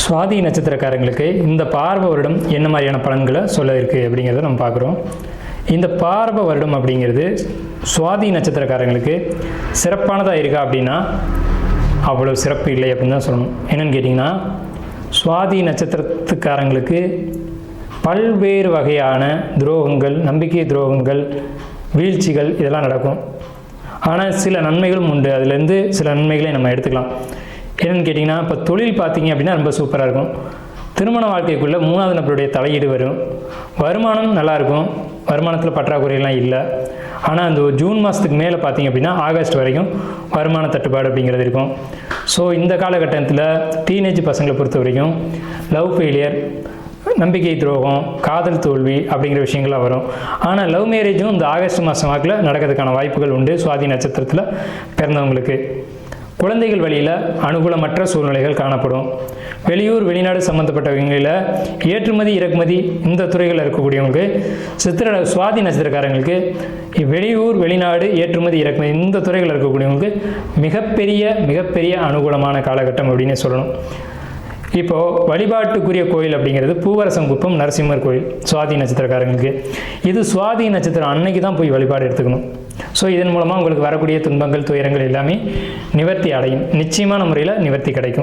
சுவாதி நட்சத்திரக்காரங்களுக்கு இந்த பார்வ வருடம் என்ன மாதிரியான பலன்களை சொல்ல இருக்குது அப்படிங்கிறத நம்ம பார்க்குறோம். இந்த பார்வ வருடம் அப்படிங்கிறது சுவாதி நட்சத்திரக்காரங்களுக்கு சிறப்பானதாக இருக்கா அப்படின்னா அவ்வளோ சிறப்பு இல்லை அப்படின்னு தான் சொல்லணும். என்னென்னு கேட்டிங்கன்னா, சுவாதி நட்சத்திரத்துக்காரங்களுக்கு பல்வேறு வகையான துரோகங்கள், நம்பிக்கை துரோகங்கள், வீழ்ச்சிகள் இதெல்லாம் நடக்கும். ஆனால் சில நன்மைகளும் உண்டு. அதுலேருந்து சில நன்மைகளை நம்ம எடுத்துக்கலாம். என்னென்னு கேட்டிங்கன்னா, இப்போ தொழில் பார்த்தீங்க அப்படின்னா ரொம்ப சூப்பராக இருக்கும். திருமண வாழ்க்கைக்குள்ளே மூணாவது நபருடைய தலையீடு வரும். வருமானம் நல்லாயிருக்கும், வருமானத்தில் பற்றாக்குறையெல்லாம் இல்லை. ஆனால் அந்த ஜூன் மாதத்துக்கு மேலே பார்த்தீங்க அப்படின்னா ஆகஸ்ட் வரைக்கும் வருமான தட்டுப்பாடு அப்படிங்கிறது இருக்கும். ஸோ இந்த காலகட்டத்தில் டீனேஜ் பசங்களை பொறுத்த வரைக்கும் லவ் ஃபெயிலியர், நம்பிக்கை துரோகம், காதல் தோல்வி அப்படிங்கிற விஷயங்கள்லாம் வரும். ஆனால் லவ் மேரேஜும் இந்த ஆகஸ்ட் மாதம் வாக்கில் நடக்கிறதுக்கான வாய்ப்புகள் உண்டு. சுவாதி நட்சத்திரத்தில் பிறந்தவங்களுக்கு குழந்தைகள் வழியில் அனுகூலமற்ற சூழ்நிலைகள் காணப்படும். வெளியூர் வெளிநாடு சம்மந்தப்பட்டவங்களில் ஏற்றுமதி இறக்குமதி இந்த துறைகளில் இருக்கக்கூடியவங்களுக்கு சுவாதி நட்சத்திரக்காரங்களுக்கு வெளியூர் வெளிநாடு ஏற்றுமதி இறக்குமதி இந்த துறைகளில் இருக்கக்கூடியவங்களுக்கு மிகப்பெரிய அனுகூலமான காலகட்டம் அப்படின்னு சொல்லணும். இப்போது வழிபாட்டுக்குரிய கோயில் அப்படிங்கிறது பூவரசங்குப்பம் நரசிம்மர் கோயில் சுவாதி நட்சத்திரக்காரங்களுக்கு. இது சுவாதி நட்சத்திரம் அன்னைக்கு தான் போய் வழிபாடு எடுத்துக்கணும். ஸோ இதன் மூலமாக உங்களுக்கு வரக்கூடிய துன்பங்கள், துயரங்கள் எல்லாமே நிவர்த்தி அடையும். நிச்சயமான முறையில் நிவர்த்தி கிடைக்கும்.